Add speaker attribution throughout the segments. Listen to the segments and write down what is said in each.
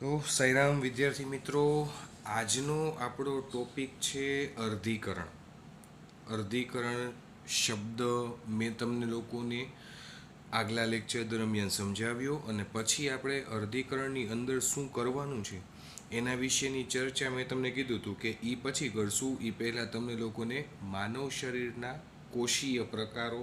Speaker 1: તો સાઈરામ વિદ્યાર્થી મિત્રો, આજનો આપણો ટોપિક છે અર્ધીકરણ. અર્ધીકરણ શબ્દ મેં તમને લોકોને આગલા લેક્ચર દરમિયાન સમજાવ્યો, અને પછી આપણે અર્ધીકરણની અંદર શું કરવાનું છે એના વિશેની ચર્ચા મેં તમને કીધું હતું કે એ પછી કરશું. એ પહેલાં તમને લોકોને માનવ શરીરના કોષીય પ્રકારો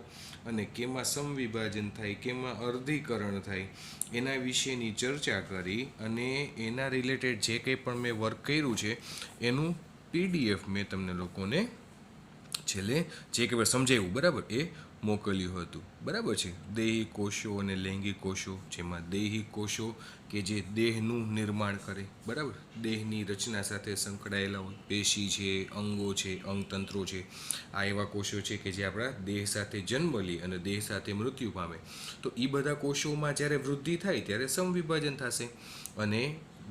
Speaker 1: અને કેમાં સમવિભાજન થાય, કેમાં અર્ધીકરણ થાય એના વિશેની ચર્ચા કરી, અને એના રિલેટેડ જે કંઈ પણ મેં વર્ક કર્યું છે એનું PDF મેં તમને લોકોને છેલ્લે જે કંઈ સમજાવ્યું બરાબર એ મોકલ્યું હતું. બરાબર છે. દેહી કોષો અને લૈંગિક કોષો, જેમાં દેહી કોષો કે જે દેહનું નિર્માણ કરે, બરાબર, દેહની રચના સાથે સંકળાયેલા હોય, પેશી છે, અંગો છે, અંગતંત્રો છે, આ એવા કોષો છે કે જે આપણા દેહ સાથે જન્મ લે અને દેહ સાથે મૃત્યુ પામે. તો એ બધા કોષોમાં જ્યારે વૃદ્ધિ થાય ત્યારે સમવિભાજન થશે, અને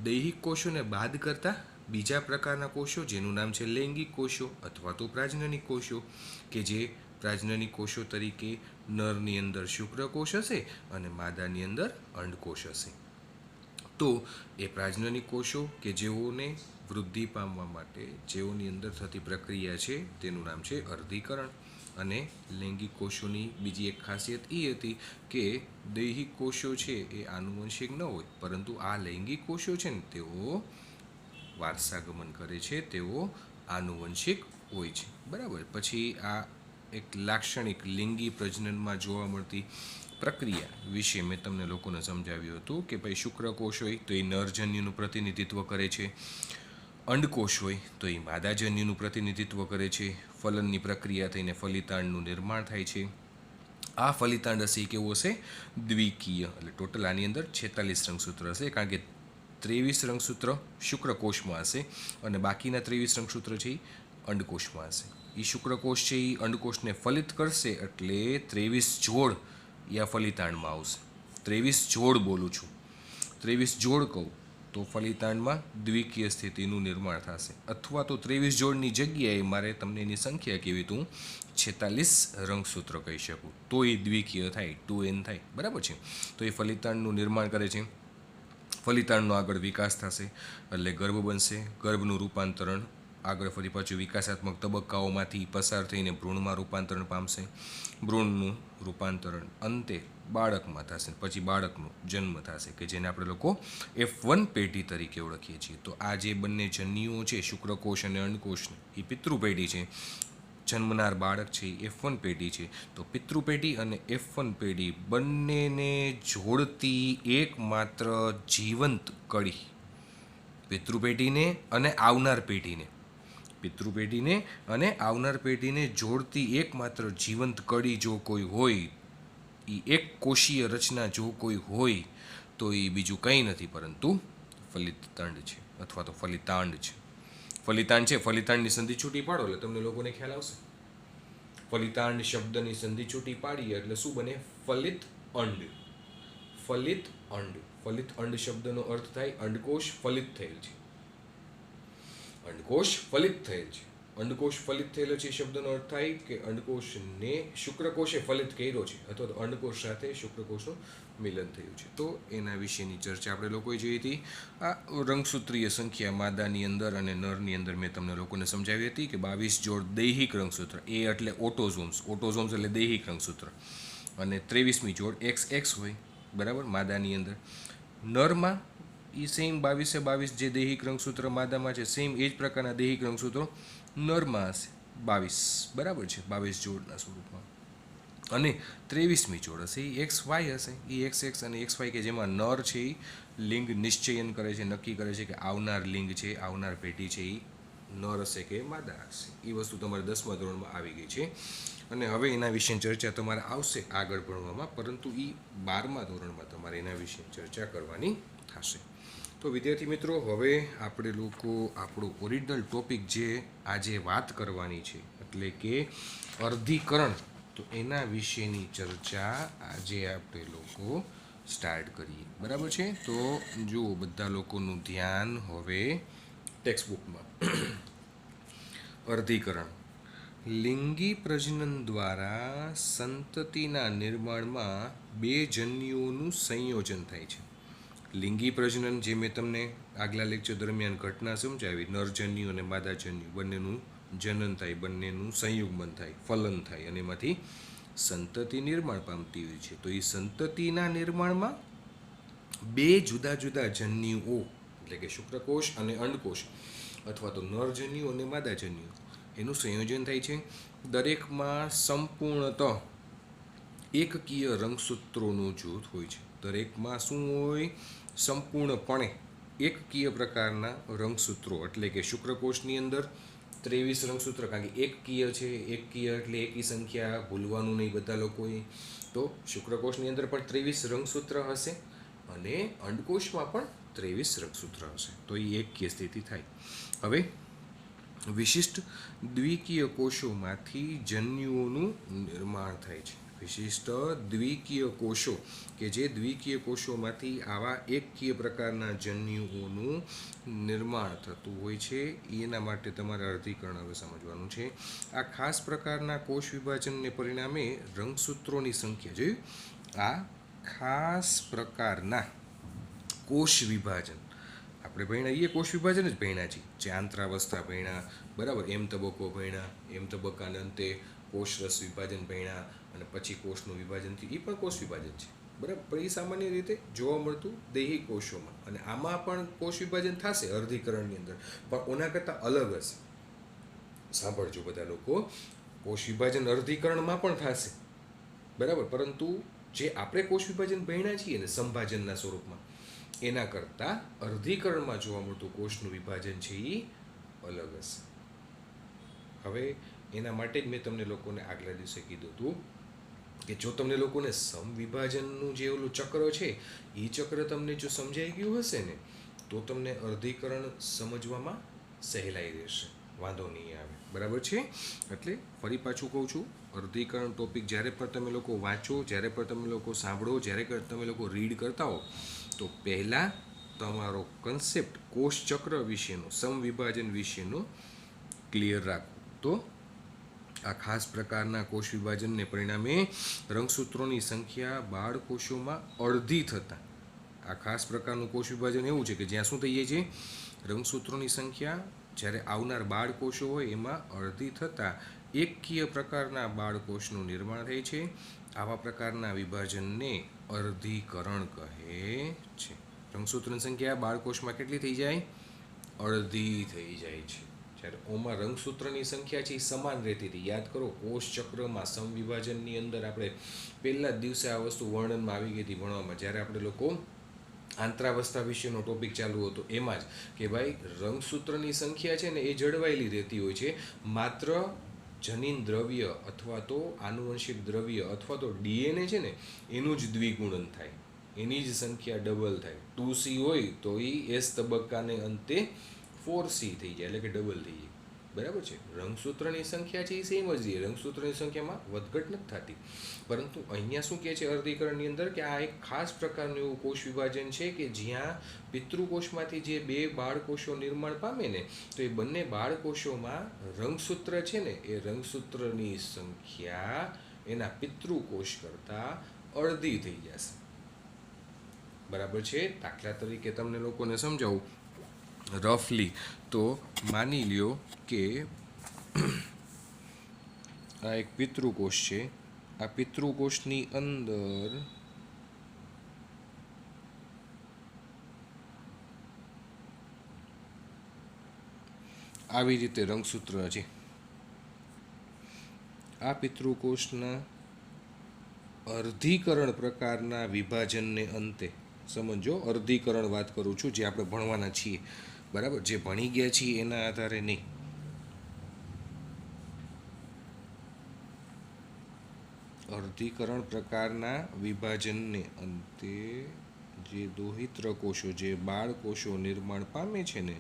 Speaker 1: દૈહિક કોષોને બાદ કરતા બીજા પ્રકારના કોષો, જેનું નામ છે લૈંગિક કોષો અથવા તો પ્રાજનનિક કોષો, કે જે પ્રાજનનિક કોષો તરીકે નરની અંદર શુક્રકોષ હશે અને માદાની અંદર અંડકોષ હશે. તો એ પ્રાજનનિક કોષો કે જેઓને વૃદ્ધિ પામવા માટે જેઓની અંદર થતી પ્રક્રિયા છે તેનું નામ છે અર્ધીકરણ. અને લૈંગિક કોષોની બીજી એક ખાસિયત એ હતી કે દૈહિક કોષો છે એ આનુવંશિક ન હોય, પરંતુ આ લૈંગિક કોષો છે ને તેઓ વારસાગમન કરે છે, તેઓ આનુવંશિક હોય છે. બરાબર. પછી આ એક લાક્ષણિક લિંગી પ્રજનનમાં જોવા મળતી પ્રક્રિયા વિશે મેં તમને લોકોને સમજાવ્યું હતું કે ભાઈ શુક્રકોષ હોય તો એ નરજન્યુનું પ્રતિનિધિત્વ કરે છે, અંડકોષ હોય તો એ માદાજન્યુનું પ્રતિનિધિત્વ કરે છે, ફલનની પ્રક્રિયા થઈને ફલિતાંડનું નિર્માણ થાય છે. આ ફલિતાંડ હશે એ કેવો હશે? દ્વિકીય. એટલે ટોટલ આની અંદર 46 રંગસૂત્ર હશે, કારણ કે 23 રંગસૂત્ર શુક્રકોષમાં હશે અને બાકીના 23 રંગસૂત્ર છે એ અંડકોષમાં હશે. એ શુક્રકોષ છે એ અંડકોષને ફલિત કરશે એટલે 23 જોડ એ આ ફલિતાંડમાં આવશે. 23 જોડ બોલું છું, 23 જોડ કહું તો ફલિતાંડમાં દ્વિકીય સ્થિતિનું નિર્માણ થશે, અથવા તો 23 જોડની જગ્યાએ મારે તમને એની સંખ્યા કેવી તો હું 46 રંગસૂત્ર કહી શકું, તો એ દ્વિકીય થાય, 2n થાય. બરાબર છે. તો એ ફલિતાંડનું નિર્માણ કરે છે. ફલિતાંડનો આગળ વિકાસ થશે એટલે ગર્ભ બનશે. ગર્ભનું રૂપાંતરણ આગળ ફરી પાછું વિકાસાત્મક તબક્કાઓમાંથી પસાર થઈને ભ્રૂણમાં રૂપાંતરણ પામશે. ભ્રૂણનું રૂપાંતરણ અંતે બાળકમાં થશે, પછી બાળકનો જન્મ થશે કે જેને આપણે લોકો F1 પેઢી તરીકે ઓળખીએ છીએ. તો આ જે બંને જન્યુઓ છે શુક્રકોષ અને અંડકોષ, એ પિતૃ પેઢી છે. જન્મનાર બાળક છે એ F1 પેઢી છે. તો પિતૃ પેઢી અને F1 પેઢી બંનેને જોડતી એકમાત્ર જીવંત કડી, પિતૃ પેઢીને અને આવનાર પેઢીને, પિતૃ પેઢીને અને આવનાર પેઢીને જોડતી એકમાત્ર જીવંત કડી જો કોઈ હોય, એ એક કોષીય રચના જો કોઈ હોય તો એ બીજું કંઈ નથી પરંતુ ફલિતાંડ છે અથવા તો ફલિતાંડ છે. ફલિતાંડ છે. ફલિતાંડની સંધિ છૂટી પાડો એટલે તમને લોકોને ખ્યાલ આવશે. ફલિતાંડ શબ્દની સંધિ છૂટી પાડીએ એટલે શું બને? ફલિત અંડ. ફલિત અંડ. ફલિત અંડ શબ્દનો અર્થ થાય અંડકોષ ફલિત થયેલ છે. અંડકોષ ફલિત થયેલ છે. અંડકોષ ફલિત થયેલો છે શબ્દનો અર્થ થાય કે અંડકોષને શુક્રકોષે ફલિત કર્યો છે, અથવા તો અંડકોષ સાથે શુક્રકોષનું મિલન થયું છે. તો એના વિશેની ચર્ચા આપણે લોકોએ જોઈ હતી. આ રંગસૂત્રીય સંખ્યા માદાની અંદર અને નરની અંદર મેં તમને લોકોને સમજાવી હતી કે 22 જોડ દૈહિક રંગસૂત્ર, એ એટલે ઓટોઝોમ્સ, ઓટોઝોમ્સ એટલે દૈહિક રંગસૂત્ર, અને 23મી જોડ XX હોય, બરાબર, માદાની અંદર. નરમાં એ સેમ 22 જે દૈહિક રંગસૂત્ર માદામાં છે, સેમ એ જ પ્રકારના દૈહિક રંગસૂત્રો નરમાં હશે, 22, બરાબર છે, 22 જોડના સ્વરૂપમાં. અને 23મી જોડ હશે એ XY હશે, એ XX અને XY કે જેમાં નર છે એ લિંગ નિશ્ચયન કરે છે, નક્કી કરે છે કે આવનાર લિંગ છે, આવનાર પેઢી છે એ નર હશે કે માદા હશે. એ વસ્તુ તમારે 10મા ધોરણમાં આવી ગઈ છે, અને હવે એના વિશેની ચર્ચા તમારે આવશે આગળ ભણવામાં, પરંતુ એ 12મા ધોરણમાં તમારે એના વિશે ચર્ચા કરવાની થશે. તો વિદ્યાર્થી મિત્રો, હવે આપણે લોકો આપણો ઓરિજિનલ ટોપિક જે આજે વાત કરવાની છે એટલે કે અર્ધીકરણ, તો એના વિશેની ચર્ચા આજે આપણે લોકો સ્ટાર્ટ કરીએ. બરાબર છે. તો જુઓ બધા લોકોનું ધ્યાન હવે ટેક્સ્ટબુકમાં. અર્ધીકરણ લિંગી પ્રજનન દ્વારા સંતતિના નિર્માણમાં બે જન્યુઓનું સંયોજન થાય છે. લિંગી પ્રજનન જે મેં તમને આગલા લેક્ચર દરમિયાન ઘટના સમજાવી, નરજન્યુ અને માદાજન્યુ બંનેનું જનન થાય, બંનેનું સંયુગ્મન થાય, ફલન થાય અને એમાંથી સંતતિ નિર્માણ પામતી હોય છે. તો એ સંતતિના નિર્માણમાં બે જુદા જુદા જન્યુઓ એટલે કે શુક્રકોષ અને અંડકોષ અથવા તો નરજન્યુ અને માદાજન્યુ એનું સંયોજન થાય છે. દરેકમાં સંપૂર્ણતઃ એકકીય રંગસૂત્રોનું જૂથ હોય છે. દરેકમાં શું હોય? સંપૂર્ણપણે એકકીય પ્રકારના રંગસૂત્રો, એટલે કે શુક્રકોષની અંદર 23 રંગસૂત્ર, કારણ કે એકકીય છે, એકકીય એટલે એકી સંખ્યા, ભૂલવાનું નહીં બધા લોકોએ. તો શુક્રકોષની અંદર પણ 23 રંગસૂત્ર હશે અને અંડકોષમાં પણ 23 રંગસૂત્ર હશે. તો એ એકકીય સ્થિતિ થાય. હવે વિશિષ્ટ દ્વિકીય કોષોમાંથી જન્યુઓનું નિર્માણ થાય છે. વિશિષ્ટ દ્વિકીય કોષો કે જે દ્વિકીય કોષોમાંથી આવા એકકીય પ્રકારના જન્યુઓનું નિર્માણ થતું હોય છે. એના માટે તમારે અર્ધીકરણ હવે સમજવાનું છે. આ ખાસ પ્રકારના કોષ વિભાજનને પરિણામે રંગસૂત્રોની સંખ્યા જોયું. આ ખાસ પ્રકારના કોષ વિભાજન આપણે ભણ્યા એ કોષ વિભાજન જ ભણ્યા છીએ, જે આંતરાવસ્થા ભણ્યા, બરાબર, એમ તબક્કો ભણ્યા, એમ તબક્કાના અંતે કોષરસ વિભાજન ભણ્યા અને પછી કોષનું વિભાજન થયું, એ પણ કોષ વિભાજન છે, બરાબર. પણ એ સામાન્ય રીતે જોવા મળતું દેહી કોષોમાં, અને આમાં પણ કોષ વિભાજન થશે અર્ધીકરણની અંદર, પણ ઓના કરતાં અલગ હશે. સાંભળજો બધા લોકો, કોષ વિભાજન અર્ધીકરણમાં પણ થશે, બરાબર, પરંતુ જે આપણે કોષ વિભાજન ભણ્યા છીએ ને સંભાજનના સ્વરૂપમાં, એના કરતાં અર્ધીકરણમાં જોવા મળતું કોષનું વિભાજન છે એ અલગ હશે. હવે એના માટે જ મેં તમને લોકોને આગલા દિવસે કીધું હતું કે જો તમને લોકોને સમવિભાજનનું જે ઓલું ચક્ર છે એ ચક્ર તમને જો સમજાઈ ગયું હશે ને તો તમને અર્ધીકરણ સમજવામાં સહેલાઈ રહેશે, વાંધો નહીં આવે, બરાબર છે. એટલે ફરી પાછું કહું છું, અર્ધીકરણ ટોપિક જ્યારે પણ તમે લોકો વાંચો, જ્યારે પણ તમે લોકો સાંભળો, જ્યારે તમે લોકો રીડ કરતા હો, તો પહેલાં તમારો કન્સેપ્ટ કોષચક્ર વિશેનો, સમવિભાજન વિશેનો ક્લિયર રાખો. તો આ ખાસ પ્રકારના કોષ વિભાજનને પરિણામે રંગસૂત્રોની સંખ્યા બાળકોષોમાં અડધી થતાં, આ ખાસ પ્રકારનું કોષ વિભાજન એવું છે કે જ્યાં શું થઈ જાય છે? રંગસૂત્રોની સંખ્યા જ્યારે આવનાર બાળકોષો હોય એમાં અડધી થતાં એકકીય પ્રકારના બાળકોષનું નિર્માણ થાય છે. આવા પ્રકારના વિભાજનને અર્ધીકરણ કહે છે. રંગસૂત્રોની સંખ્યા બાળકોષમાં કેટલી થઈ જાય? અડધી થઈ જાય છે. જ્યારે ઓમાં રંગસૂત્રની સંખ્યા છે એ સમાન રહેતી હતી. યાદ કરો, કોષ ચક્રમાં સમવિભાજનની અંદર આપણે પહેલા જ દિવસે આ વસ્તુ વર્ણનમાં આવી ગઈ હતી ભણવામાં, જ્યારે આપણે લોકો આંતરાવસ્થા વિશેનો ટોપિક ચાલુ હતો એમાં જ, કે ભાઈ રંગસૂત્રની સંખ્યા છે ને એ જળવાયેલી રહેતી હોય છે, માત્ર જનીન દ્રવ્ય અથવા તો આનુવંશિક દ્રવ્ય અથવા તો ડીએનએ છે ને એનું જ દ્વિગુણન થાય, એની જ સંખ્યા ડબલ થાય. 2C હોય તો એ એસ તબક્કાને અંતે 4C થઈ જાય, એટલે કે ડબલ થઈ જાય, બરાબર છે. રંગસૂત્રની સંખ્યા છે એ સેમ જ રહે, રંગસૂત્રની સંખ્યામાં વધઘટ નથી થતી. પરંતુ અહીંયા શું કહે છે અર્ધીકરણની અંદર, કે આ એક ખાસ પ્રકારનું એવું કોષ વિભાજન છે કે જ્યાં પિતૃકોષમાંથી જે બે બાળકોષો નિર્માણ પામે ને, તો એ બંને બાળકોષોમાં રંગસૂત્ર છે ને એ રંગસૂત્રની સંખ્યા એના પિતૃકોષ કરતાં અડધી થઈ જશે, બરાબર છે. દાખલા તરીકે તમને લોકોને સમજાવું રફલી, તો માની લ્યો કે આ એક પિતૃકોષ છે. આ પિતૃકોષની અંદર આવી રીતે રંગસૂત્ર છે. આ પિતૃકોષના અર્ધીકરણ પ્રકારના વિભાજનને અંતે, સમજો અર્ધીકરણ વાત કરું છું, જે આપણે ભણવાના છીએ, બરાબર, જે ભણી ગયા છીએ એના આધારે નહીં. અર્ધીકરણ પ્રકારના વિભાજનને અંતે જે દોહિત્ર કોષો, જે બાળકોષો નિર્માણ પામે છે ને,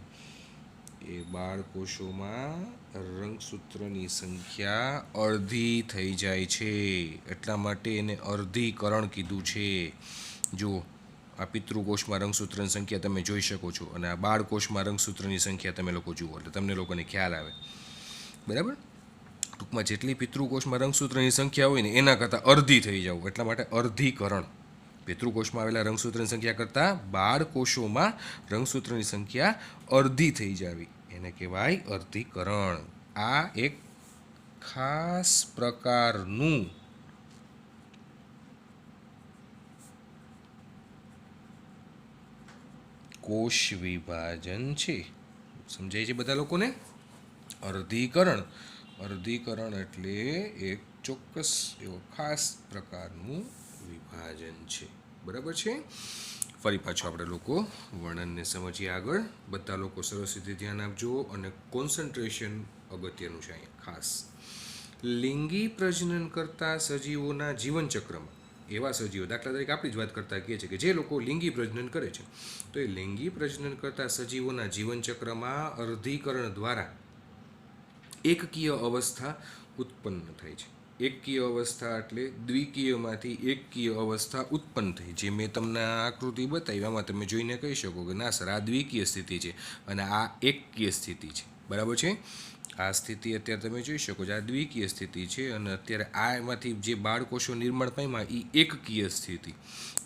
Speaker 1: એ બાળકોષોમાં રંગસૂત્રની સંખ્યા અડધી થઈ જાય છે. એટલા માટે એને અર્ધીકરણ કીધું છે. જો આ પિતૃકોષમાં રંગસૂત્રની સંખ્યા તમે જોઈ શકો છો અને આ બાળકોષમાં રંગસૂત્રની સંખ્યા તમે લોકો જુઓ, એટલે તમને લોકોને ખ્યાલ આવે, બરાબર. ટૂંકમાં જેટલી પિતૃકોષમાં રંગસૂત્રની સંખ્યા હોય ને એના કરતાં અડધી થઈ જાવ, એટલા માટે અર્ધીકરણ. પિતૃકોષમાં આવેલા રંગસૂત્રની સંખ્યા કરતાં બાળકોષોમાં રંગસૂત્રની સંખ્યા અડધી થઈ જાવી એને કહેવાય અર્ધીકરણ. આ એક ખાસ પ્રકારનું કોષ વિભાજન છે. સમજાય છે બધા લોકોને? અર્ધીકરણ. અર્ધીકરણ એટલે એક ચોક્કસ એવો ખાસ પ્રકારનું વિભાજન છે. બરાબર છે? ફરી પાછું આપણે લોકો વર્ણનને સમજીએ આગળ. બધા લોકો સરસ રીતે ધ્યાન આપજો અને કોન્સન્ટ્રેશન અગત્યનું છે અહીંયા ખાસ. લિંગી પ્રજનન કરતા સજીવોના જીવનચક્રમાં એવા સજીવો, દાખલા તરીકે આપણી જ વાત કરતા કહીએ છીએ કે જે લોકો લિંગી પ્રજનન કરે છે, તો એ લિંગી પ્રજનન કરતા સજીવોના જીવનચક્રમાં અર્ધીકરણ દ્વારા એકકીય અવસ્થા ઉત્પન્ન થાય છે. એકકીય અવસ્થા એટલે દ્વિકીયમાંથી એકકીય અવસ્થા ઉત્પન્ન થઈ. જે મેં તમને આકૃતિ બતાવી આમાં તમે જોઈને કહી શકો કે ના સર આ દ્વિકીય સ્થિતિ છે અને આ એકકીય સ્થિતિ છે. બરાબર છે? આ સ્થિતિ અત્યારે તમે જોઈ શકો છો, આ દ્વિકીય સ્થિતિ છે અને અત્યારે આ એમાંથી જે બાળકોષો નિર્માણ પામ્યા એ એકકીય સ્થિતિ.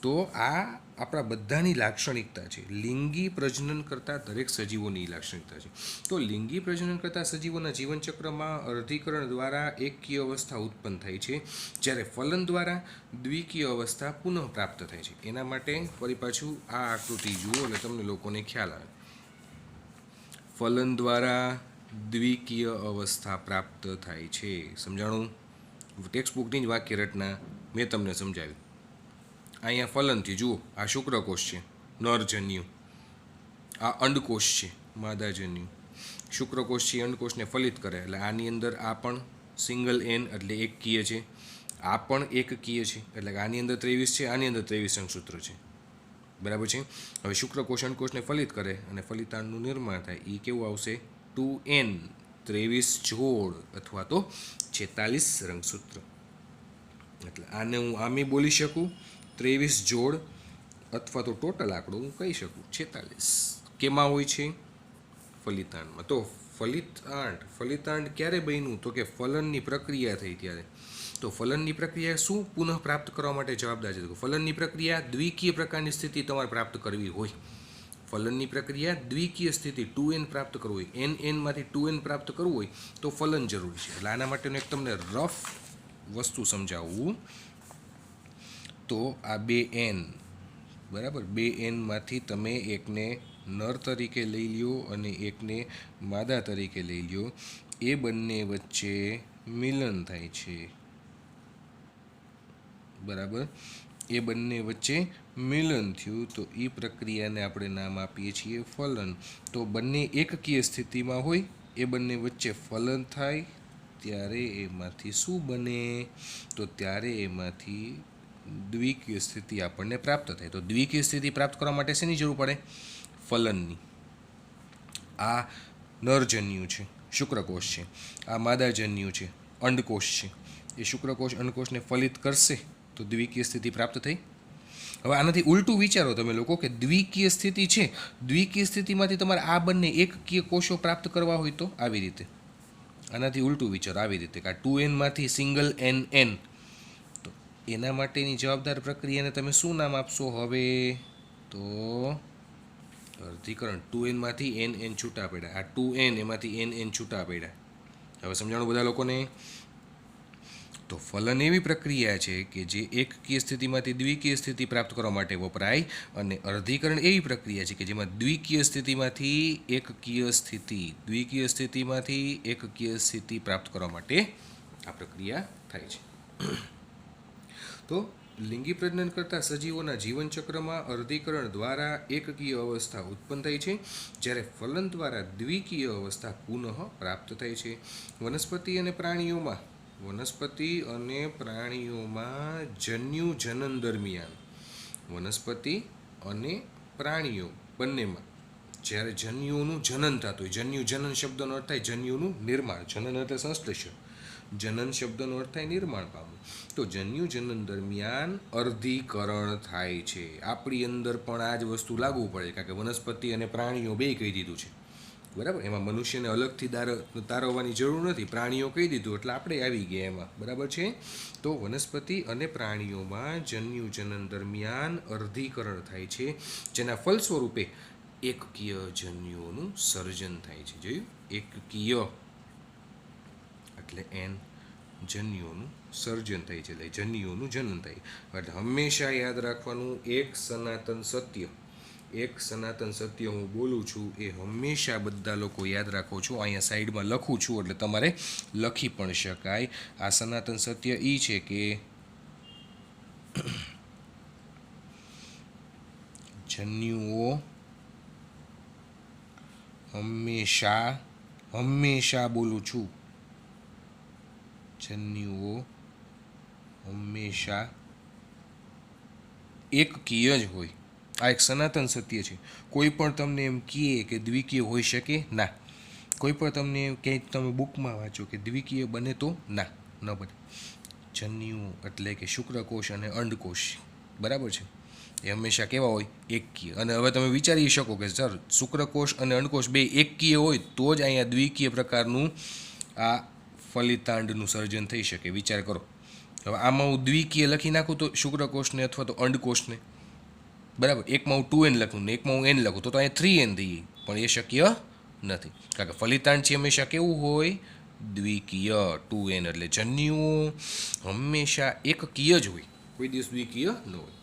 Speaker 1: તો આ આપણા બધાની લાક્ષણિકતા છે. લિંગી પ્રજનન કરતા દરેક સજીવોની લાક્ષણિકતા છે. તો લિંગી પ્રજનન કરતા સજીવોના જીવનચક્રમાં અર્ધીકરણ દ્વારા એકકીય અવસ્થા ઉત્પન્ન થાય છે, જ્યારે ફલન દ્વારા દ્વિકીય અવસ્થા પુનઃ પ્રાપ્ત થાય છે. એના માટે ફરી પાછું આ આકૃતિ જુઓ એટલે તમને લોકોને ખ્યાલ આવે. ફલન દ્વારા દ્વિકીય અવસ્થા પ્રાપ્ત થાય છે. સમજાણું? ટેક્સ્ટ બુકની જ વાક્ય રચના મેં તમને સમજાવ્યું. અહીંયા ફલનથી જુઓ, આ શુક્રકોષ છે નરજન્યુ, આ અંડકોષ છે માદાજન્યુ. શુક્રકોષ છે અંડકોષને ફલિત કરે એટલે આની અંદર આ પણ સિંગલ એન એટલે એકકીય છે, આ પણ એકકીય છે એટલે કે આની અંદર 23 છે, આની અંદર 23 અંગસૂત્ર છે. બરાબર છે? હવે શુક્રકોષ અંડકોષને ફલિત કરે અને ફલિતાંડનું નિર્માણ થાય એ કેવું આવશે? 2n 23 જોડ અથવા તો 46 રંગસૂત્ર. એટલે આને હું આમે બોલી શકું 23 જોડ અથવા તો ટોટલ આંકડો હું કહી શકું 46. કેમાં હોય છે? ફલિતાંડમાં. તો ફલિતાંડ ક્યારે બન્યું? તો કે ફલનની પ્રક્રિયા થઈ ત્યારે. તો ફલનની પ્રક્રિયા શું પુનઃ પ્રાપ્ત કરવા માટે જવાબદાર છે? તો ફલનની પ્રક્રિયા દ્વિકીય પ્રકારની સ્થિતિ તમારે પ્રાપ્ત કરવી હોય, ફલનની પ્રક્રિયા દ્વિકીય સ્થિતિ 2n પ્રાપ્ત કરવું હોય, nમાંથી 2n પ્રાપ્ત કરવું હોય તો ફલન જરૂરી છે. એટલે આના માટેનું એક તમને રફ વસ્તુ સમજાવવું. તો આ 2n બરાબર, 2nમાંથી તમે એકને નર તરીકે લઈ લ્યો અને એકને માદા તરીકે લઈ લ્યો. એ બંને વચ્ચે મિલન થાય છે. બરાબર? એ બંને વચ્ચે મિલન થયું તો એ પ્રક્રિયાને આપણે નામ આપીએ છીએ ફલન. તો બંને એકકીય સ્થિતિમાં હોય, એ બંને વચ્ચે ફલન થાય ત્યારે એમાંથી શું બને? તો ત્યારે એમાંથી દ્વિકીય સ્થિતિ આપણને પ્રાપ્ત થાય. તો દ્વિકીય સ્થિતિ પ્રાપ્ત કરવા માટે શેની જરૂર પડે? ફલનની. આ નરજન્યુ છે, શુક્રકોષ છે, આ માદાજન્યુ છે, અંડકોષ છે. એ શુક્રકોષ અંડકોષને ફલિત કરશે તો દ્વિકીય સ્થિતિ પ્રાપ્ત થઈ. હવે આનાથી ઉલટું વિચારો તમે લોકો કે દ્વિકીય સ્થિતિ છે, દ્વિકીય સ્થિતિમાંથી તમારે આ બંને એકકીય કોષો પ્રાપ્ત કરવા હોય તો આવી રીતે. આનાથી ઉલટું વિચારો આવી રીતે કે આ 2nમાંથી સિંગલ n. તો એના માટેની જવાબદાર પ્રક્રિયાને તમે શું નામ આપશો હવે? તો અર્ધીકરણ. 2nમાંથી n છૂટા પડ્યા, આ 2n એમાંથી n છૂટા પડ્યા. હવે સમજાણું બધા લોકોને? તો ફલન એવી પ્રક્રિયા છે કે જે એકકીય સ્થિતિમાંથી દ્વિકીય સ્થિતિ પ્રાપ્ત કરવા માટે વપરાય, અને અર્ધીકરણ એવી પ્રક્રિયા છે કે જેમાં દ્વિકીય સ્થિતિમાંથી એકકીય સ્થિતિ પ્રાપ્ત કરવા માટે આ પ્રક્રિયા થાય છે. તો લિંગી પ્રજનન કરતા સજીવોના જીવનચક્રમાં અર્ધીકરણ દ્વારા એકકીય અવસ્થા ઉત્પન્ન થાય છે, જ્યારે ફલન દ્વારા દ્વિકીય અવસ્થા પુનઃ પ્રાપ્ત થાય છે. વનસ્પતિ અને પ્રાણીઓમાં જન્યુ જનન દરમિયાન, વનસ્પતિ અને પ્રાણીઓ બંનેમાં જ્યારે જન્યુઓનું જનન થતું હોય, જન્યુ જનન શબ્દનો અર્થ થાય જન્યુનું નિર્માણ, જનન એટલે સંશ્લેષણ, જનન શબ્દનો અર્થ થાય નિર્માણ પામવું. તો જન્યુ જનન દરમિયાન અર્ધીકરણ થાય છે. આપણી અંદર પણ આ જ વસ્તુ લાગુ પડે, કારણ કે વનસ્પતિ અને પ્રાણીઓ બે કહી દીધું છે. બરાબર. એમાં મનુષ્યને અલગથી તારવવાની જરૂર નથી, પ્રાણીઓ કહી દીધું એટલે આપણે આવી ગયા એમાં. બરાબર છે. તો વનસ્પતિ અને પ્રાણીઓમાં જન્યુજનન દરમિયાન અર્ધીકરણ થાય છે, જેના ફલ સ્વરૂપે એકકીય જન્યુઓનું સર્જન થાય છે. જોયું? એકકીય એટલે એન, જન્યુઓનું સર્જન થાય છે, એટલે જન્યુઓનું જનન થાય. એટલે હંમેશા યાદ રાખવાનું, એક સનાતન સત્ય હું બોલું છું એ હંમેશા બધા લોકો યાદ રાખો છો. અહીંયા સાઈડમાં લખું છું એટલે તમારે લખી પણ શકાય. આ સનાતન સત્ય એ છે કે જન્યુઓ હંમેશા બોલું છું, જન્યુઓ હંમેશા એકકીય જ હોય. આ એક સનાતન સત્ય છે. કોઈ પણ તમને એમ કહે કે દ્વિકીય હોઈ શકે, ના. કોઈ પણ તમને ક્યાંય તમે બુકમાં વાંચો કે દ્વિકીય બને, તો ના, ન બને. જન્યુ એટલે કે શુક્રકોષ અને અંડકોષ, બરાબર છે, એ હંમેશા કેવા હોય? એકકીય. અને હવે તમે વિચારી શકો કે સર શુક્રકોષ અને અંડકોષ બે એકકીય હોય તો જ અહીંયા દ્વિકીય પ્રકારનું આ ફલિતાંડનું સર્જન થઈ શકે. વિચાર કરો. હવે આમાં હું દ્વિકીય લખી નાખું તો શુક્રકોષને અથવા તો અંડકોષને, બરાબર, એકમાં હું 2n લખું ને એકમાં હું n લખું તો અહીંયા 3n થઈ જાય, પણ એ શક્ય નથી, કારણ કે ફલિતાંડ છે હંમેશા કેવું હોય? દ્વિકીય, 2n. એટલે જન્યુઓ હંમેશા એકકીય જ હોય, કોઈ દિવસ દ્વિકીય ન હોય.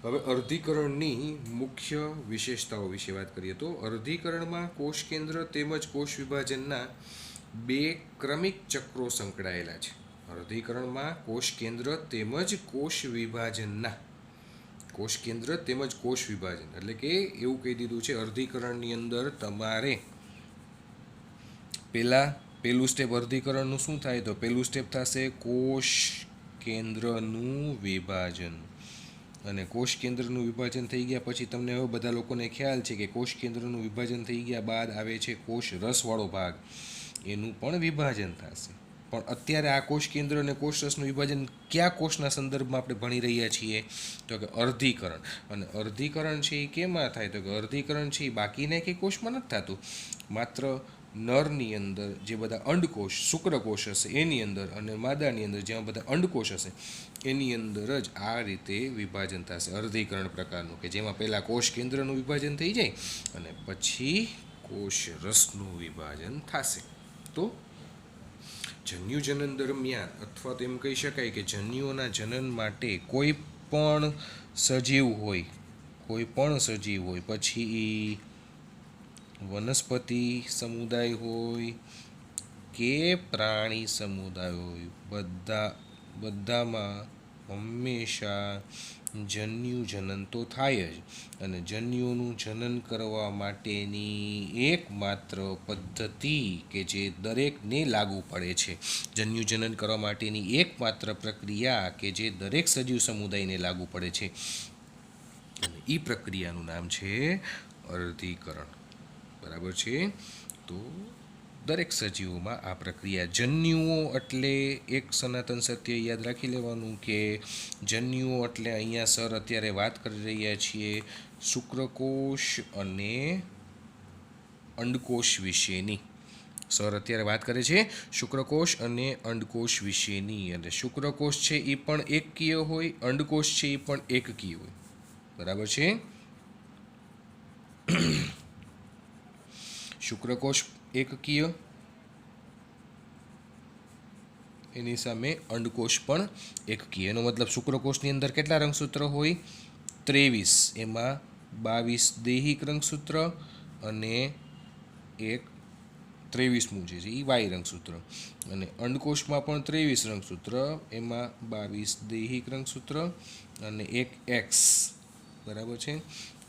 Speaker 1: હવે અર્ધીકરણની મુખ્ય વિશેષતાઓ વિશે વાત કરીએ તો અર્ધીકરણમાં કોષ કેન્દ્ર તેમજ કોષ વિભાજનના બે ક્રમિક ચક્રો સંકળાયેલા છે. અર્ધીકરણમાં કોષ કેન્દ્ર તેમજ કોષ વિભાજન એટલે કે એવું કહી દીધું છે અર્ધીકરણની અંદર તમારે પહેલું સ્ટેપ અર્ધીકરણનું શું થાય? તો પહેલું સ્ટેપ થશે કોષ કેન્દ્રનું વિભાજન. અને કોષ કેન્દ્રનું વિભાજન થઈ ગયા પછી તમને હવે બધા લોકોને ખ્યાલ છે કે કોષ કેન્દ્રનું વિભાજન થઈ ગયા બાદ આવે છે કોષ રસવાળો ભાગ, એનું પણ વિભાજન થશે. પણ અત્યારે આ કોષ કેન્દ્ર અને કોષ રસનું વિભાજન કયા કોષના સંદર્ભમાં આપણે ભણી રહ્યા છીએ? તો કે અર્ધીકરણ. અને અર્ધીકરણ છે એ કેમાં થાય? તો કે અર્ધીકરણ છે એ બાકીના કે કોષમાં નથી થતું, માત્ર નરની અંદર જે બધા અંડકોષ શુક્રકોષ હશે એની અંદર અને માદાની અંદર જ્યાં બધા અંડકોષ હશે એની અંદર જ આ રીતે વિભાજન થશે અર્ધીકરણ પ્રકારનું, કે જેમાં પહેલાં કોષ કેન્દ્રનું વિભાજન થઈ જાય અને પછી કોષ રસનું વિભાજન થશે. તો જન્યુજનન દરમિયાન અથવા તો એમ કહી શકાય કે જન્યુઓના જનન માટે કોઈ પણ સજીવ હોય પછી વનસ્પતિ સમુદાય હોય કે પ્રાણી સમુદાય હોય, બધામાં હંમેશા જન્યુજનન તો થાય જ. અને જન્યુઓનું જનન કરવા માટેની એકમાત્ર પદ્ધતિ કે જે દરેકને લાગુ પડે છે, જન્યુજનન કરવા માટેની એકમાત્ર પ્રક્રિયા કે જે દરેક સજીવ સમુદાયને લાગુ પડે છે, અને એ પ્રક્રિયાનું નામ છે અર્ધીકરણ. બરાબર છે. તો દરેક સજીવોમાં આ પ્રક્રિયા, જન્યુઓ એટલે એક સનાતન સત્ય યાદ રાખી લેવાનું કે જન્યુઓ એટલે અહીંયા સર અત્યારે વાત કરી રહ્યા છીએ શુક્રકોષ અને અંડકોષ વિશેની. સર અત્યારે વાત કરે છે શુક્રકોષ અને અંડકોષ વિશેની. અને શુક્રકોષ છે એ પણ એકકીય હોય, અંડકોષ છે એ પણ એકકીય હોય. બરાબર છે. શુક્રકોષ એકકીય, એની સામે અંડકોષ પણ એકકીય. એનો મતલબ શુક્રકોષની અંદર કેટલા રંગસૂત્ર હોય? 23. એમાં 22 દૈહિક રંગસૂત્ર અને એક 23મું જે છે એ વાય રંગસૂત્ર. અને અંડકોષમાં પણ 23 રંગસૂત્ર, એમાં 22 દૈહિક રંગસૂત્ર અને એક એક્સ. બરાબર છે.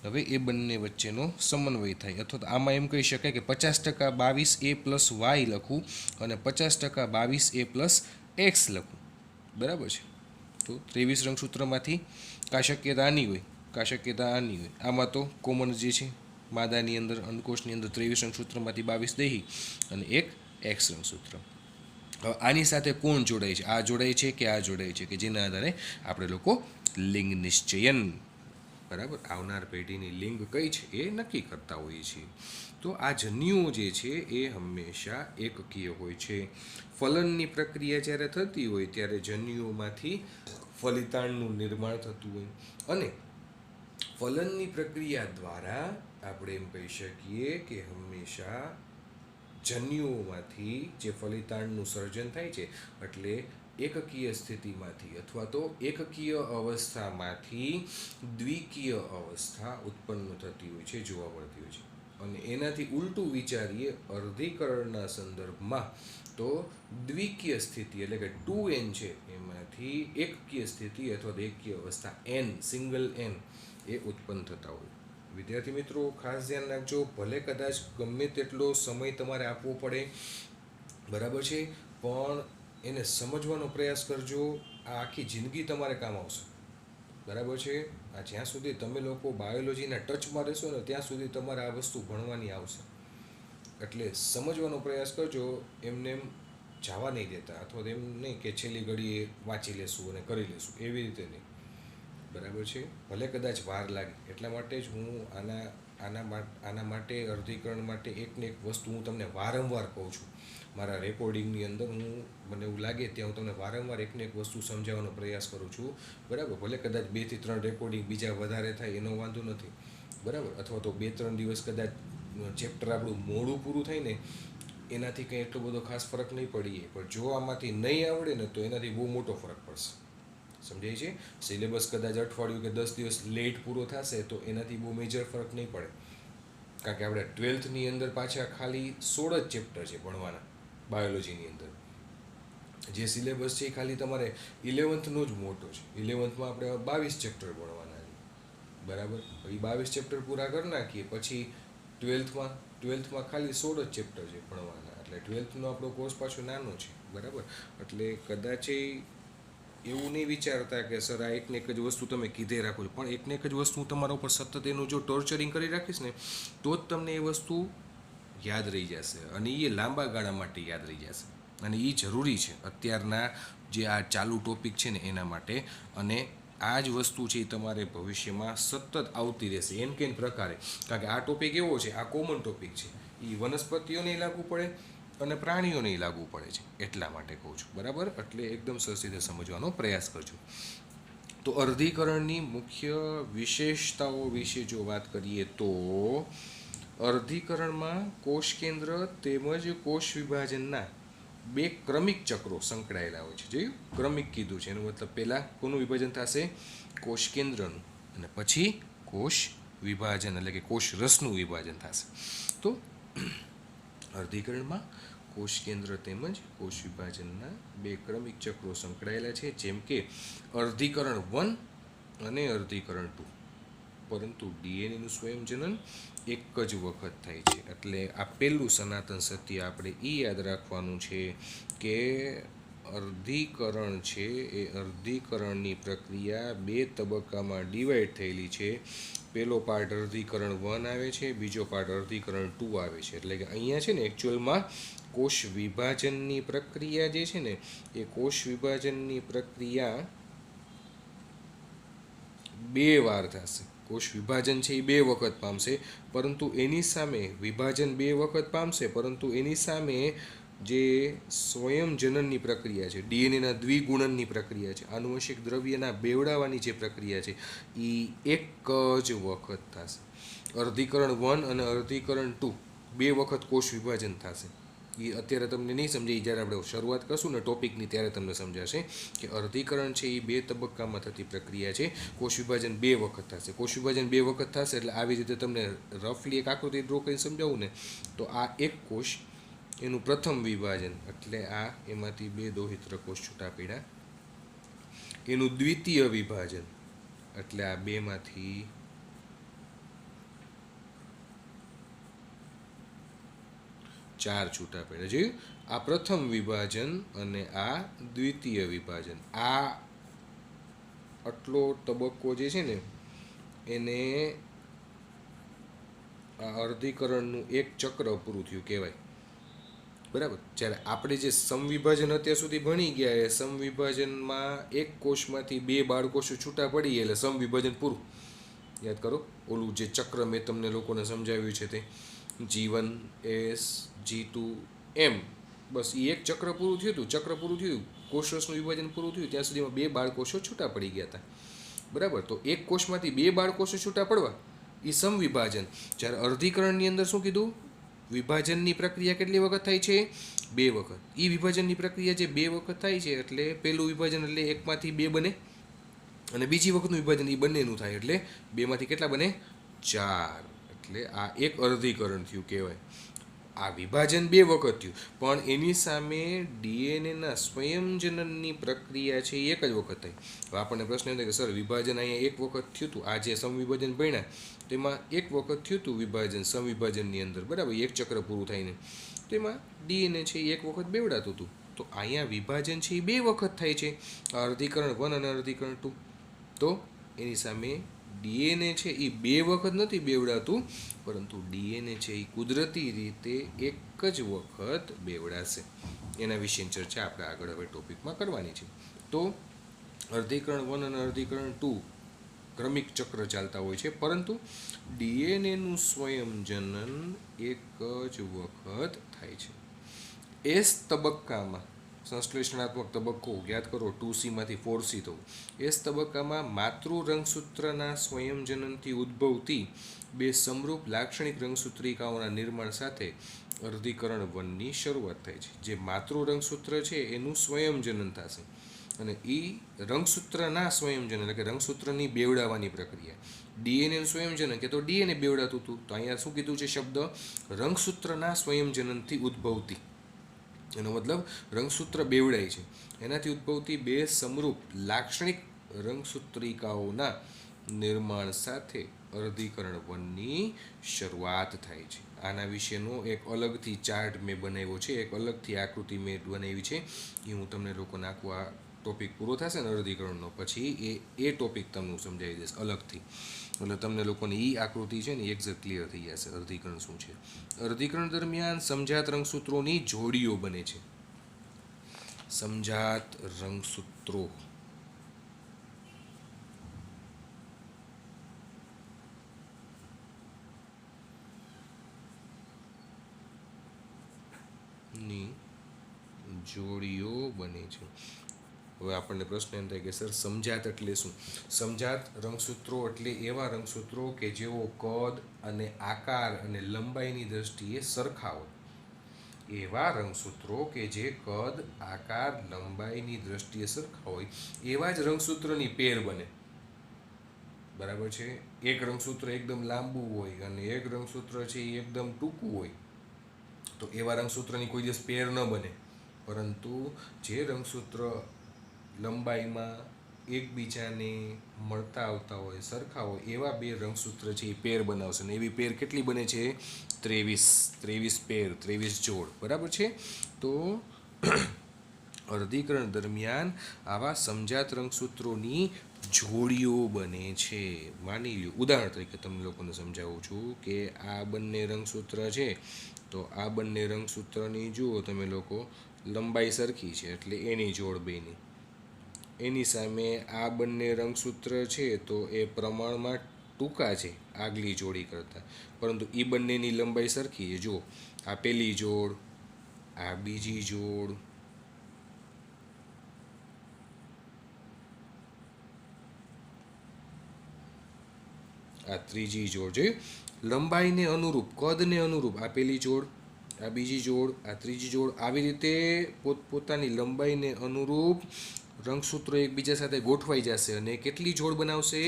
Speaker 1: હવે એ બંને વચ્ચેનો સમન્વય થાય, અથવા તો આમાં એમ કહી શકાય કે 50% 22A + વાય લખું અને 50% 22A + એક્સ લખું. બરાબર છે. તો 23 રંગસૂત્રમાંથી કા શક્યતા આની હોય, કા શક્યતા આની હોય. આમાં તો કોમન જે છે માદાની અંદર અંડકોષની અંદર 23 રંગસૂત્રમાંથી 22 દૈહિક અને એક એક્સ રંગસૂત્ર. હવે આની સાથે કોણ જોડાય છે? આ જોડાય છે કે આ જોડાય છે, કે જેના આધારે આપણે લોકો લિંગ નિશ્ચયન બરાબર, આવનાર પેઢીની લિંગ કઈ છે એ નક્કી કરતા હોઈએ છીએ. તો આ જન્યુઓ જે છે એ હંમેશા એકકીય હોય છે. ફલનની પ્રક્રિયા જ્યારે થતી હોય ત્યારે જન્યુઓમાંથી ફલિતાંડનું નિર્માણ થતું હોય, અને ફલનની પ્રક્રિયા દ્વારા આપણે એમ કહી શકીએ કે હંમેશા જન્યુઓમાંથી જે ફલિતાંડનું સર્જન થાય છે, એટલે એકકીય સ્થિતિમાંથી અથવા તો એકકીય અવસ્થામાંથી દ્વિકીય અવસ્થા ઉત્પન્ન થતી હોય છે, જોવા મળતી હોય છે. અને એનાથી ઉલટું વિચારીએ અર્ધીકરણના સંદર્ભમાં, તો દ્વિકીય સ્થિતિ એટલે કે 2n છે એમાંથી એકકીય સ્થિતિ અથવા એકકીય અવસ્થા n, સિંગલ n એ ઉત્પન્ન થતા હોય. વિદ્યાર્થી મિત્રો, ખાસ ધ્યાન રાખજો, ભલે કદાચ ગમે તેટલો સમય તમારે આપવો પડે, બરાબર છે, પણ એને સમજવાનો પ્રયાસ કરજો. આ આખી જિંદગી તમારે કામ આવશે, બરાબર છે. આ જ્યાં સુધી તમે લોકો બાયોલોજીના ટચમાં રહેશો ને ત્યાં સુધી તમારે આ વસ્તુ ભણવાની આવશે. એટલે સમજવાનો પ્રયાસ કરજો, એમને એમ જવા નહીં દેતા, અથવા એમ નહીં કે છેલ્લી ઘડીએ વાંચી લેશું અને કરી લેશું, એવી રીતે નહીં, બરાબર છે. ભલે કદાચ વાર લાગે, એટલા માટે જ હું આના માટે અર્ધીકરણ માટે એક ને એક વસ્તુ હું તમને વારંવાર કહું છું. મારા રેકોર્ડિંગની અંદર મને એવું લાગે ત્યાં હું તમને વારંવાર એકને એક વસ્તુ સમજાવવાનો પ્રયાસ કરું છું, બરાબર. ભલે કદાચ 2 થી 3 રેકોર્ડિંગ બીજા વધારે થાય એનો વાંધો નથી, બરાબર. અથવા તો 2-3 દિવસ કદાચ ચેપ્ટર આપણું મોડું પૂરું થાય ને એનાથી કંઈ એટલો બધો ખાસ ફરક નહીં પડીએ, પણ જો આમાંથી નહીં આવડે ને તો એનાથી બહુ મોટો ફરક પડશે, સમજાય છે. સિલેબસ કદાચ અઠવાડિયું કે 10 દિવસ લેટ પૂરો થશે તો એનાથી બહુ મેજર ફરક નહીં પડે, કારણ કે આપણે 12થની અંદર પાછા ખાલી 16 જ ચેપ્ટર છે ભણવાના બાયોલોજીની અંદર. જે સિલેબસ છે એ ખાલી તમારે 11થનો જ મોટો છે. 11થમાં આપણે 22 ચેપ્ટર ભણવાના છે, બરાબર. એ 22 ચેપ્ટર પૂરા કરી નાખીએ પછી 12થમાં ખાલી 16 જ ચેપ્ટર છે ભણવાના, એટલે 12થનો આપણો કોર્સ પાછો નાનો છે, બરાબર. એટલે કદાચ એવું નહીં વિચારતા કે સર આ એકને એક જ વસ્તુ તમે કીધે રાખો છો, પણ એકને એક જ વસ્તુ તમારા ઉપર સતત એનું જો ટોર્ચરિંગ કરી રાખીશ ને તો જ તમને એ વસ્તુ યાદ રહી જશે, અને એ લાંબા ગાળા માટે યાદ રહી જશે, અને એ જરૂરી છે અત્યારના જે આ ચાલુ ટોપિક છે ને એના માટે. અને આ જ વસ્તુ છે એ તમારે ભવિષ્યમાં સતત આવતી રહેશે એન કેન પ્રકારે, કારણ કે આ ટોપિક એવો છે, આ કોમન ટોપિક છે, એ વનસ્પતિઓને લાગુ પડે અને પ્રાણીઓને લાગુ પડે છે, એટલા માટે કહું છું, બરાબર. એટલે એકદમ સરસ રીતે સમજવાનો પ્રયાસ કરજો. તો અર્ધીકરણની મુખ્ય વિશેષતાઓ વિશે જો વાત કરીએ તો અર્ધીકરણમાં કોષ કેન્દ્ર તેમજ કોષ વિભાજનના 2 ક્રમિક ચક્રો સંકળાયેલા હોય છે. જોયું, ક્રમિક કીધું છે, એનો મતલબ પહેલાં કોનું વિભાજન થશે? કોષ કેન્દ્રનું, અને પછી કોષ વિભાજન એટલે કે કોષ રસનું વિભાજન થશે. તો અર્ધીકરણમાં કોષ કેન્દ્ર તેમજ કોષ વિભાજનના 2 ક્રમિક ચક્રો સંકળાયેલા છે, જેમ કે અર્ધીકરણ 1 અને અર્ધીકરણ 2. પરંતુ ડીએનએનું સ્વયંજનન એક જ વખત થાય છે. એટલે આ પહેલું સનાતન સત્ય આપણે એ યાદ રાખવાનું છે કે અર્ધીકરણ છે એ અર્ધીકરણની પ્રક્રિયા 2 તબક્કામાં ડિવાઈડ થયેલી છે. પહેલો પાર્ટ અર્ધીકરણ 1 આવે છે, બીજો પાર્ટ અર્ધીકરણ 2 આવે છે. એટલે કે અહીંયા છે ને એકચ્યુઅલમાં કોષ વિભાજનની પ્રક્રિયા જે છે ને એ કોષ વિભાજનની પ્રક્રિયા 2 વાર થશે. કોષ વિભાજન છે એ 2 વખત પામશે, પરંતુ એની સામે વિભાજન 2 વખત પામશે, પરંતુ એની સામે જે સ્વયંજનનની પ્રક્રિયા છે, ડીએનએના દ્વિગુણનની પ્રક્રિયા છે, આનુવંશિક દ્રવ્યના બેવડાવવાની જે પ્રક્રિયા છે એ એક જ વખત થશે. અર્ધીકરણ 1 અને અર્ધીકરણ 2 2 વખત કોષ વિભાજન થશે. એ અત્યારે તમને નહીં સમજાય, જ્યારે આપણે શરૂઆત કરશું ને ટોપિકની ત્યારે તમને સમજાશે કે અર્ધીકરણ છે એ 2 તબક્કામાં થતી પ્રક્રિયા છે. કોષ વિભાજન 2 વખત થશે. કોષ વિભાજન 2 વખત થશે એટલે આવી રીતે તમને રફલી એક આકૃતિ ડ્રો કરીને સમજાવું ને તો આ એક કોષ એનું પ્રથમ વિભાજન, એટલે આ એમાંથી 2 દોહિત્ર કોષ છૂટા પડ્યા. એનું દ્વિતીય વિભાજન એટલે આ 2માંથી 4 છૂટા પડ્યા. જોયું, આ પ્રથમ વિભાજન અને આ દ્વિતીય વિભાજન. આ આટલો તબક્કો જે છે ને એને આ અર્ધીકરણનું એક ચક્ર પૂરું થયું કહેવાય, બરાબર. જ્યારે આપણે જે સમવિભાજન અત્યાર સુધી ભણી ગયા એ સમવિભાજનમાં એક કોષમાંથી 2 બાળકોષો છૂટા પડી એટલે સમવિભાજન પૂરું. યાદ કરો, ઓલું જે ચક્ર મેં તમને લોકોને સમજાવ્યું છે તે G1 S G2 M, બસ એ એક ચક્ર પૂરું થયું હતું. ચક્ર પૂરું થયું, કોષરસનું વિભાજન પૂરું થયું ત્યાં સુધીમાં 2 બાળકોષો છૂટા પડી ગયા હતા. બરાબર, તો એક કોષમાંથી 2 બાળકોષો છૂટા પડવા એ સમવિભાજન. જ્યારે અર્ધીકરણની અંદર શું કીધું, વિભાજનની પ્રક્રિયા કેટલી વખત થાય છે? 2 વખત. એ વિભાજનની પ્રક્રિયા જે 2 વખત થાય છે એટલે પહેલું વિભાજન એટલે એકમાંથી 2 બને, અને બીજી વખતનું વિભાજન એ બંનેનું થાય એટલે 2માંથી કેટલા બને? 4. એટલે આ એક અર્ધીકરણ થયું કહેવાય. આ વિભાજન 2 વખત થયું, પણ એની સામે ડીએનએના સ્વયંજનનની પ્રક્રિયા છે એ એક જ વખત થઈ. હવે આપણને પ્રશ્ન એ થાય કે સર વિભાજન અહીંયા એક વખત થયું હતું, આ જે સમવિભાજન ભણ્યા તેમાં એક વખત થયું હતું વિભાજન સમવિભાજનની અંદર, બરાબર, એક ચક્ર પૂરું થઈને, તેમાં ડીએનએ છે એ એક વખત બેવડાતું હતું. તો અહીંયા વિભાજન છે એ 2 વખત થાય છે, અર્ધીકરણ 1 અને અર્ધીકરણ 2. તો એની સામે ડીએનએ છે એ 2 વખત નથી બેવડાતું, પરંતુ ડીએનએ છે એ કુદરતી રીતે એક જ વખત બેવડાશે. એના વિશેની ચર્ચા આપણે આગળ હવે ટોપિકમાં કરવાની છે. તો અર્ધીકરણ 1 અને અર્ધીકરણ 2 ક્રમિક ચક્ર ચાલતા હોય છે, પરંતુ ડીએનએનું સ્વયંજનન એક જ વખત થાય છે. એસ તબક્કામાં સંશ્લેષણાત્મક તબક્કો યાદ કરો, 2C માંથી 4C થવું. એસ તબક્કામાં માતૃ રંગસૂત્રના સ્વયંજનનથી ઉદ્ભવતી 2 સમરૂપ લાક્ષણિક રંગસૂત્રિકાઓના નિર્માણ સાથે અર્ધીકરણ 1ની શરૂઆત થાય છે. જે માતૃ રંગસૂત્ર છે એનું સ્વયંજનન થશે, અને એ રંગસૂત્રના સ્વયંજનન એટલે કે રંગસૂત્રની બેવડાવવાની પ્રક્રિયા. ડીએનએનું સ્વયંજનન કે તો ડીએનએ બેવડાતું હતું, તો અહીંયા શું કીધું છે શબ્દ? રંગસૂત્રના સ્વયંજનનથી ઉદ્ભવતી. એનો મતલબ રંગસૂત્ર બેવડાય છે, એનાથી ઉદ્ભવતી 2 સમરૂપ લાક્ષણિક રંગસૂત્રિકાઓના નિર્માણ સાથે અર્ધીકરણ 1ની શરૂઆત થાય છે. આના વિશેનો એક અલગથી ચાર્ટ મેં બનાવ્યો છે, એક અલગથી આકૃતિ મેં બનાવી છે, એ હું તમને લોકો નાખું. આ ટોપિક પૂરો થશે ને અર્ધીકરણનો, પછી એ ટોપિક તમને સમજાવી દઈશ અલગથી, એટલે તમને લોકોને એ આકૃતિ છે ને એક્ઝેક્ટ ક્લિયર થઈ જશે અર્ધીકરણ શું છે. અર્ધીકરણ દરમિયાન સમજાત રંગસૂત્રોની જોડીઓ બને છે. સમજાત રંગસૂત્રો ની જોડીઓ બને છે. હવે આપણને પ્રશ્ન એમ થાય કે સર સમજાત એટલે શું? સમજાત રંગસૂત્રો એટલે એવા રંગસૂત્રો કે જેઓ કદ અને આકાર અને લંબાઈની દ્રષ્ટિએ સરખા હોય. એવા રંગસૂત્રો કે જે કદ, આકાર, લંબાઈની દ્રષ્ટિએ સરખા હોય એવા જ રંગસૂત્રની પેર બને. બરાબર છે? એક રંગસૂત્ર એકદમ લાંબુ હોય અને એક રંગસૂત્ર છે એ એકદમ ટૂંકું હોય, તો એવા રંગસૂત્રની કોઈ દિવસ પેર ન બને. પરંતુ જે રંગસૂત્ર લંબાઈમાં એકબીજાને મળતા આવતા હોય, સરખા હોય, એવા 2 રંગસૂત્ર છે એ પેર બનાવશે. ને એવી પેર કેટલી બને છે? 23 પેર, 23 જોડ. બરાબર છે? તો અર્ધીકરણ દરમિયાન આવા સમજાત રંગસૂત્રોની જોડીઓ બને છે. માની લ્યો, ઉદાહરણ તરીકે તમને લોકોને સમજાવું છું કે આ બંને રંગસૂત્ર છે, તો આ બંને રંગસૂત્રની જુઓ તમે લોકો, લંબાઈ સરખી છે એટલે એની જોડ બેની. એની સામે આ બંને રંગસૂત્ર છે તો એ પ્રમાણમાં ટૂંકા છે આગલી જોડી કરતાં, પરંતુ એ બંનેની લંબાઈ સરખી છે. જો આ પહેલી જોડ, આ બીજી જોડ, આ ત્રીજી જોડ. જોયું? લંબાઈને અનુરૂપ, કદને અનુરૂપ આ પહેલી જોડ, આ બીજી જોડ, આ ત્રીજી જોડ, આવી રીતે પોતપોતાની લંબાઈને અનુરૂપ રંગસૂત્રો એકબીજા સાથે ગોઠવાઈ જશે અને કેટલી જોડ બનાવશે?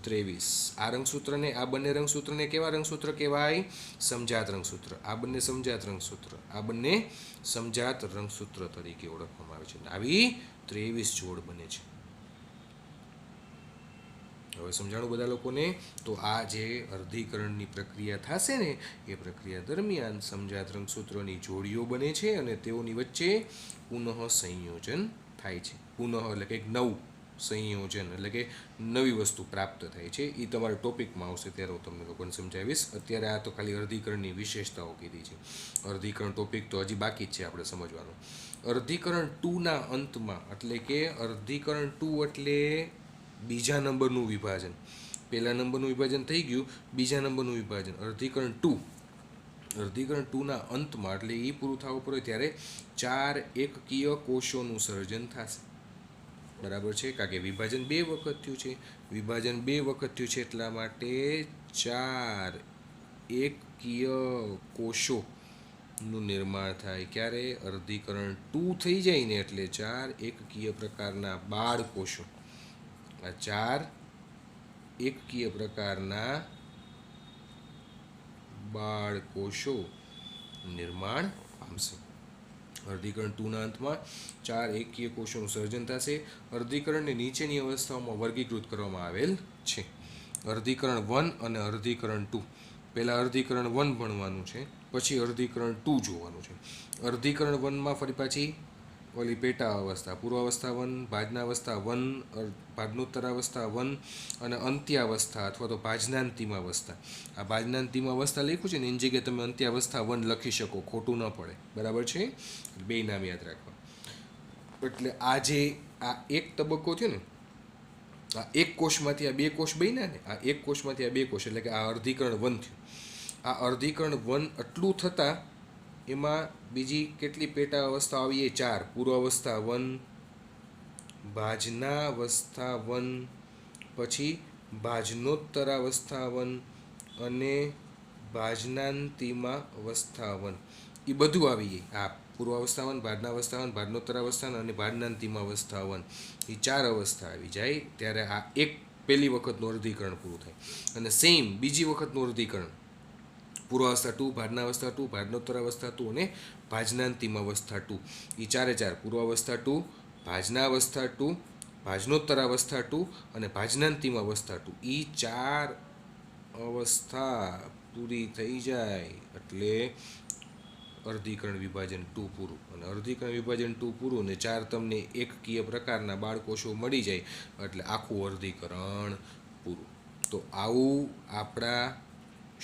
Speaker 1: 23. આ રંગસૂત્રને, આ બંને રંગસૂત્રને કેવા રંગસૂત્ર કહેવાય? સમજાત રંગસૂત્ર. આ બંને સમજાત રંગસૂત્ર, આ બંને સમજાત રંગસૂત્ર તરીકે ઓળખવામાં આવે છે. આવી 23 જોડ બને છે. હવે સમજાણું બધા લોકોને? તો આ જે અર્ધીકરણની પ્રક્રિયા થશે ને, એ પ્રક્રિયા દરમિયાન સમજાત રંગસૂત્રોની જોડીઓ બને છે અને તેઓની વચ્ચે પુનઃ સંયોજન થાય છે. પુનઃ એટલે કે એક નવું સંયોજન, એટલે કે નવી વસ્તુ પ્રાપ્ત થાય છે. એ તમારા ટોપિકમાં આવશે ત્યારે હું તમને લોકોને સમજાવીશ. અત્યારે આ તો ખાલી અર્ધીકરણની વિશેષતાઓ કીધી છે. અર્ધીકરણ ટોપિક તો હજી બાકી જ છે આપણે સમજવાનું. અર્ધીકરણ 2ના અંતમાં, એટલે કે અર્ધીકરણ 2 એટલે બીજા નંબરનું વિભાજન. પહેલા નંબરનું વિભાજન થઈ ગયું, બીજા નંબરનું વિભાજન અર્ધીકરણ 2, અર્ધીકરણ 2ના અંતમાં એટલે એ પૂરું થવું પડે ત્યારે 4 એકકીય કોષોનું સર્જન થશે. બરાબર છે, કારણ કે વિભાજન 2 વખત થયું છે. વિભાજન 2 વખત થયું છે એટલા માટે 4 એકકીય કોષોનું નિર્માણ થાય. ક્યારે? અર્ધીકરણ 2 થઈ જાય ને એટલે 4 એકકીય પ્રકારના બાળ કોષો, આ 4 એકકીય પ્રકારના બાળ કોષો નિર્માણ પામશે. અર્ધીકરણ 2ના અંતમાં 4 એકકીય કોષોનું સર્જન થશે. અર્ધીકરણને નીચેની અવસ્થાઓમાં વર્ગીકૃત કરવામાં આવેલ છે. અર્ધીકરણ 1 અને અર્ધીકરણ 2. પહેલાં અર્ધીકરણ 1 ભણવાનું છે, પછી અર્ધીકરણ 2 જોવાનું છે. અર્ધીકરણ 1માં ફરી પાછી ઓલી પેટા અવસ્થા, પૂર્વાવસ્થા 1, ભાજનાવસ્થા 1, ભાજનોત્તરાવસ્થા 1 અને અંત્યાવસ્થા અથવા તો ભાજનાંતિમ અવસ્થા. આ ભાજનાંતિમ અવસ્થા લખ્યું છે ને એની જગ્યાએ તમે અંત્યાવસ્થા 1 લખી શકો, ખોટું ન પડે. બરાબર છે, બે નામ યાદ રાખવા. એટલે આ જે આ એક તબક્કો થયો ને, આ એક કોષમાંથી આ બે કોષ બન્યા ને, આ એક કોષમાંથી આ બે કોષ એટલે કે આ અર્ધીકરણ 1 થયું. આ અર્ધીકરણ 1 આટલું થતાં એમાં બીજી કેટલી પેટા અવસ્થા આવી? 4. પૂર્વાવસ્થા 1, ભાજનાવસ્થા 1, પછી ભાજનોત્તરાવસ્થા 1 અને ભાજનાંતિમા અવસ્થા 1. એ બધું આવી જાય. આ પૂર્વાવસ્થા 1, ભાજનાવસ્થા 1, ભાજનોત્તરાવસ્થા અને ભાજનાંતિમા અવસ્થા 1, એ 4 અવસ્થા આવી જાય ત્યારે આ એક પહેલી વખતનું અર્ધીકરણ પૂરું થાય. અને સેમ બીજી વખતનું અર્ધીકરણ પૂર્વાવસ્થા 2, ભાજનાવસ્થા 2, ભાજનોત્તરાવસ્થા 2 અને ભાજનાંતિમ અવસ્થા 2. એ 4 પૂર્વાવસ્થા 2, ભાજનાવસ્થા 2, ભાજનોત્તરાવસ્થા 2 અને ભાજનાંતિમ અવસ્થા 2. એ 4 અવસ્થા પૂરી થઈ જાય એટલે અર્ધીકરણ વિભાજન 2 પૂરું. અને અર્ધીકરણ વિભાજન 2 પૂરું ને 4 તમને એકકીય પ્રકારના બાળકોષો મળી જાય એટલે આખું અર્ધીકરણ પૂરું. તો આવું આપણા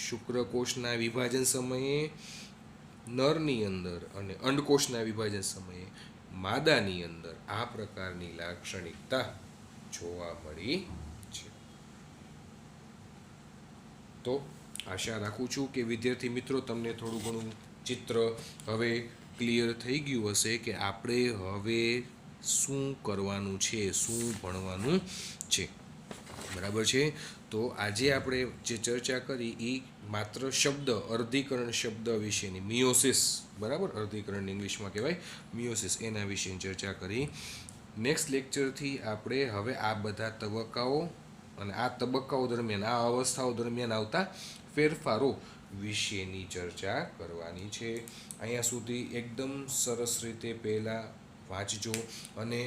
Speaker 1: શુક્રકોષના વિભાજન સમયે નરની અંદર અને અંડકોષના વિભાજન સમયે માદાની અંદર આ પ્રકારની લાક્ષણિકતા જોવા મળી છે. તો આશા રાખું છું કે વિદ્યાર્થી મિત્રો તમને થોડું ઘણું ચિત્ર હવે ક્લિયર થઈ ગયું હશે કે આપણે હવે શું કરવાનું છે, શું ભણવાનું છે. બરાબર છે. તો આજે આપણે જે ચર્ચા કરી એ માત્ર શબ્દ, અર્ધીકરણ શબ્દ વિશેની, મિયોસિસ, બરાબર, અર્ધીકરણ ઇંગ્લિશમાં કહેવાય મિયોસિસ, એના વિશેની ચર્ચા કરી. નેક્સ્ટ લેક્ચરથી આપણે હવે આ બધા તબક્કાઓ અને આ તબક્કાઓ દરમિયાન, આ અવસ્થાઓ દરમિયાન આવતા ફેરફારો વિશેની ચર્ચા કરવાની છે. અહીંયા સુધી એકદમ સરસ રીતે પહેલાં વાંચજો અને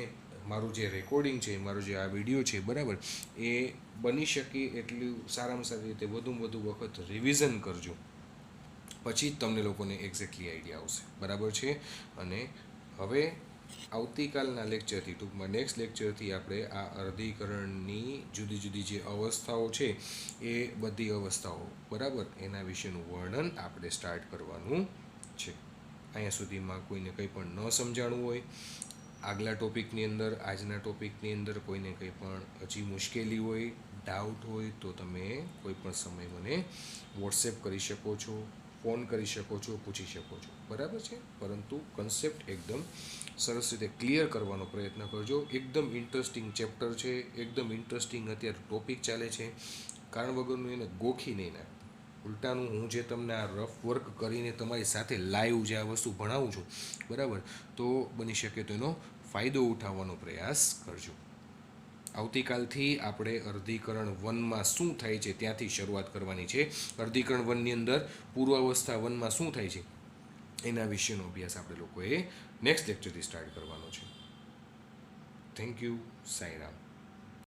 Speaker 1: મારું જે રેકોર્ડિંગ છે, મારો જે આ વિડીયો છે, બરાબર, એ બની શકે એટલું સારામાં સારી રીતે વધુમાં વધુ વખત રિવિઝન કરજો, પછી જ તમને લોકોને એક્ઝેક્ટલી આઈડિયા આવશે. બરાબર છે. અને હવે આવતીકાલના લેક્ચરથી, ટૂંકમાં નેક્સ્ટ લેક્ચરથી આપણે આ અર્ધીકરણની જુદી જુદી જે અવસ્થાઓ છે એ બધી અવસ્થાઓ, બરાબર, એના વિશેનું વર્ણન આપણે સ્ટાર્ટ કરવાનું છે. અહીંયા સુધીમાં કોઈને કંઈ પણ ન સમજાણું હોય, આગલા ટોપિકની અંદર, આજના ટોપિકની અંદર કોઈને કંઈ પણ હજી મુશ્કેલી હોય, ડાઉટ હોય તો તમે કોઈ પણ સમય મને વોટ્સએપ કરી શકો છો, ફોન કરી શકો છો, પૂછી શકો છો. બરાબર છે. પરંતુ કન્સેપ્ટ એકદમ સરસ રીતે ક્લિયર કરવાનો પ્રયત્ન કરજો. એકદમ ઇન્ટરેસ્ટિંગ ચેપ્ટર છે, એકદમ ઇન્ટરેસ્ટિંગ અત્યારે ટોપિક ચાલે છે. કારણ વગરનું એને ગોખી નહીં નાખ. ઉલટાનું હું જે તમને આ રફ વર્ક કરીને તમારી સાથે લાઈવ જે આ વસ્તુ ભણાવું છું, બરાબર, તો બની શકે તો એનો ફાયદો ઉઠાવવાનો પ્રયાસ કરજો. આવતીકાલથી આપણે અર્ધીકરણ 1માં શું થાય છે ત્યાંથી શરૂઆત કરવાની છે. અર્ધીકરણ 1ની અંદર પૂર્વાવસ્થા 1માં શું થાય છે એના વિશેનો અભ્યાસ આપણે લોકોએ નેક્સ્ટ લેક્ચરથી સ્ટાર્ટ કરવાનો છે. Thank you. સાંઈ રામ.